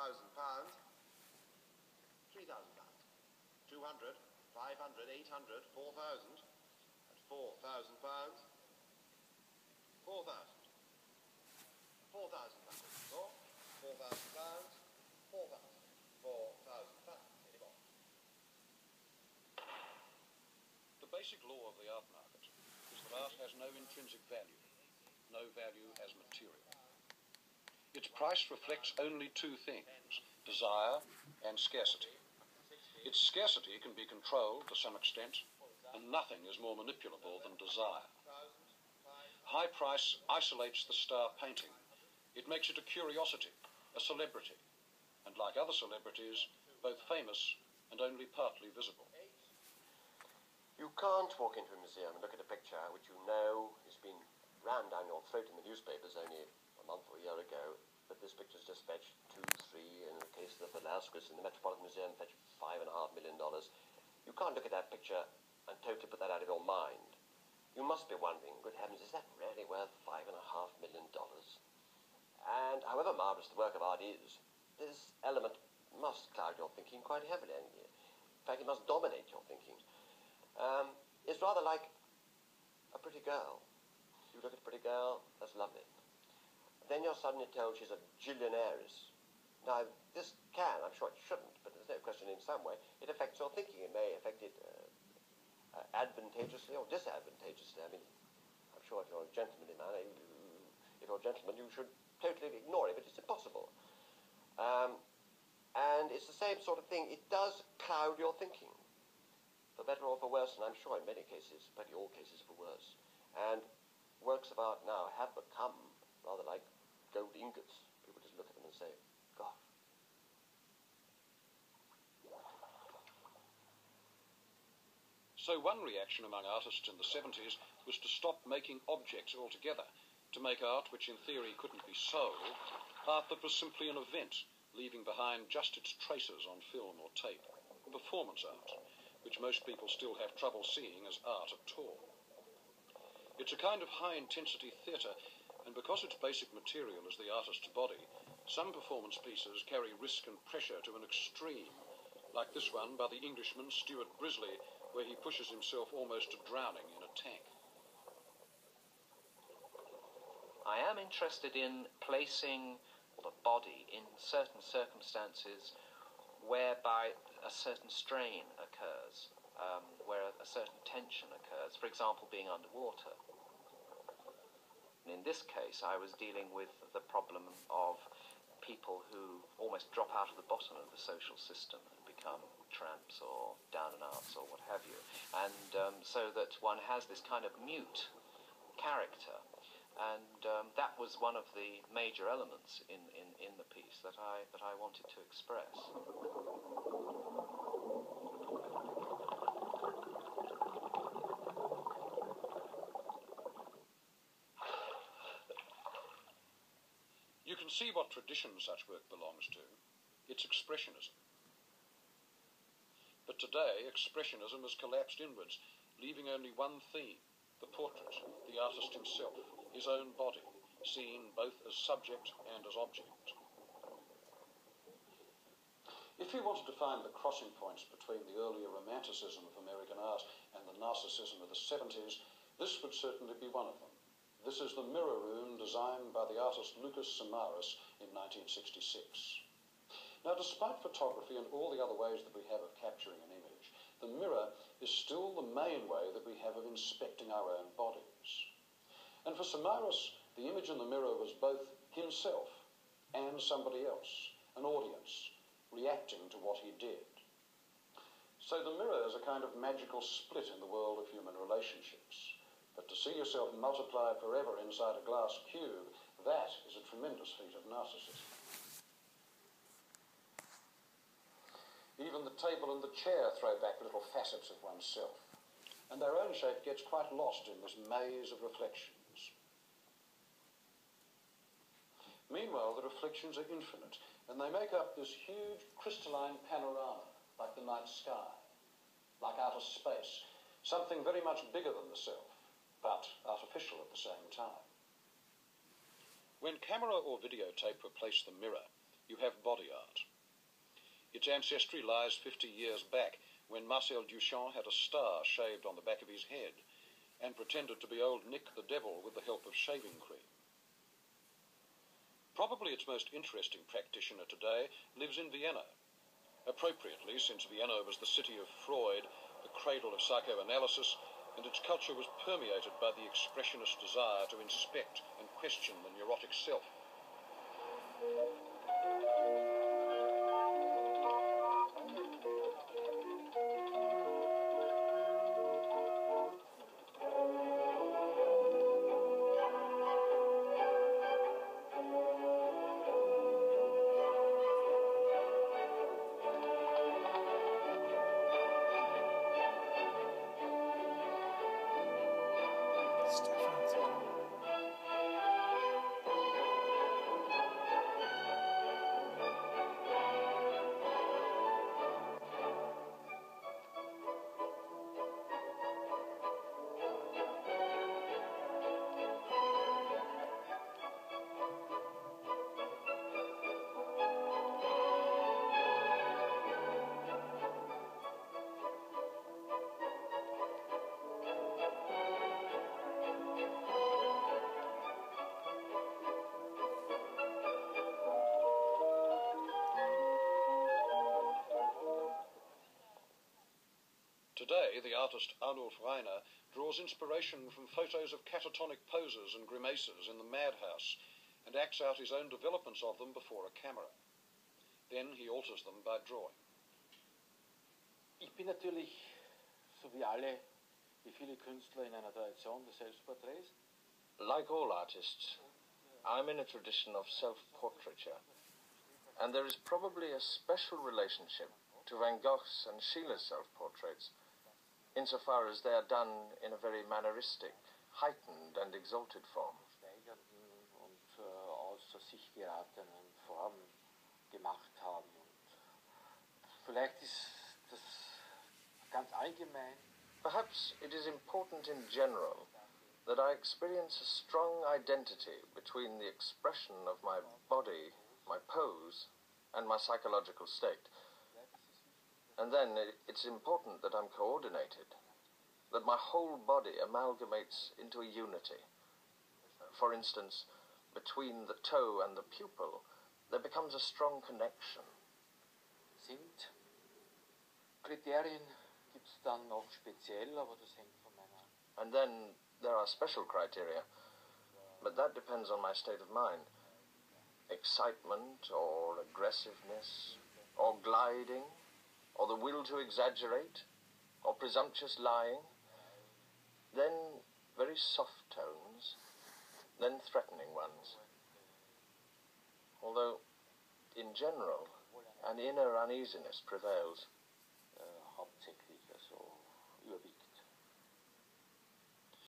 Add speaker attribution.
Speaker 1: £1,000, £3,000. 200, 500, 800, 4,000, at £4,000, 4,000, £4,000, so £4,000, 4,000, £4,000, any more?
Speaker 2: The basic law of the art market is that art has no intrinsic value, no value as material. Its price reflects only two things, desire and scarcity. Its scarcity can be controlled to some extent, and nothing is more manipulable than desire. High price isolates the star painting. It makes it a curiosity, a celebrity, and like other celebrities, both famous and only partly visible.
Speaker 3: You can't walk into a museum and look at a picture which you know has been rammed down your throat in the newspapers only a month or a year ago, that this picture's just fetched 2, 3, in the case of the Velasquez in the Metropolitan Museum, fetched $5.5 million. You can't look at that picture and totally put that out of your mind. You must be wondering, good heavens, is that really worth $5.5 million? And however marvellous the work of art is, this element must cloud your thinking quite heavily. In fact, it must dominate your thinking. It's rather like a pretty girl. You look at a pretty girl, that's lovely. Then you're suddenly told she's a gillionaires. Now, this can, I'm sure it shouldn't, but there's no question in some way, it affects your thinking. It may affect it advantageously or disadvantageously. I mean, I'm sure if you're a gentlemanly man, if you're a gentleman, you should totally ignore it, but it's impossible. And it's the same sort of thing. It does cloud your thinking, for better or for worse, and I'm sure in many cases, probably all cases, for worse. And works of art now have become rather like gold ingots. People just look at them and say, gosh.
Speaker 2: So one reaction among artists in the 70s was to stop making objects altogether, to make art which in theory couldn't be sold, art that was simply an event, leaving behind just its traces on film or tape, performance art, which most people still have trouble seeing as art at all. It's a kind of high-intensity theatre, and because its basic material is the artist's body, some performance pieces carry risk and pressure to an extreme, like this one by the Englishman Stuart Brisley, where he pushes himself almost to drowning in a tank.
Speaker 4: I am interested in placing the body in certain circumstances whereby a certain strain occurs, where a certain tension occurs, for example, being underwater. In this case, I was dealing with the problem of people who almost drop out of the bottom of the social system and become tramps or down and outs or what have you. And so that one has this kind of mute character. And that was one of the major elements in the piece that I wanted to express.
Speaker 2: You can see what tradition such work belongs to. It's expressionism. But today, expressionism has collapsed inwards, leaving only one theme, the portrait, the artist himself, his own body, seen both as subject and as object. If you wanted to find the crossing points between the earlier romanticism of American art and the narcissism of the 70s, this would certainly be one of them. This is the mirror room designed by the artist Lucas Samaras in 1966. Now, despite photography and all the other ways that we have of capturing an image, the mirror is still the main way that we have of inspecting our own bodies. And for Samaras, the image in the mirror was both himself and somebody else, an audience, reacting to what he did. So the mirror is a kind of magical split in the world of human relationships. But to see yourself multiply forever inside a glass cube, that is a tremendous feat of narcissism. Even the table and the chair throw back little facets of oneself, and their own shape gets quite lost in this maze of reflections. Meanwhile, the reflections are infinite, and they make up this huge crystalline panorama, like the night sky, like outer space, something very much bigger than the self, but artificial at the same time. When camera or videotape replace the mirror, you have body body art. Its ancestry lies 50 years back, when Marcel Duchamp had a star shaved on the back of his head and pretended to be old Nick the Devil with the help of shaving cream. Probably its most interesting practitioner today lives in Vienna. Appropriately, since Vienna was the city of Freud, the cradle of psychoanalysis, and its culture was permeated by the expressionist desire to inspect and question the neurotic self. Today, the artist Adolf Reiner draws inspiration from photos of catatonic posers and grimaces in the madhouse and acts out his own developments of them before a camera. Then he alters them by drawing.
Speaker 5: Ich bin natürlich, so wie viele Künstler, in einer Tradition des Selbstporträts.
Speaker 6: Like all artists, I'm in a tradition of self-portraiture, and there is probably a special relationship to Van Gogh's and Schiller's self-portraits, insofar as they are done in a very manneristic, heightened and exalted form.
Speaker 5: Und außer sich geratenen Formen gemacht haben. Und vielleicht ist das ganz allgemein.
Speaker 6: Perhaps it is important in general that I experience a strong identity between the expression of my body, my pose, and my psychological state. And then it's important that I'm coordinated, that my whole body amalgamates into a unity. For instance, between the toe and the pupil, there becomes a strong connection.
Speaker 5: Sind Kriterien gibt's dann noch speziell, aber das hängt von meiner.
Speaker 6: And then there are special criteria, but that depends on my state of mind. Excitement or aggressiveness or gliding, or the will to exaggerate, or presumptuous lying, then very soft tones, then threatening ones. Although, in general, an inner uneasiness prevails.
Speaker 5: Hauptsächlich, also überwiegend.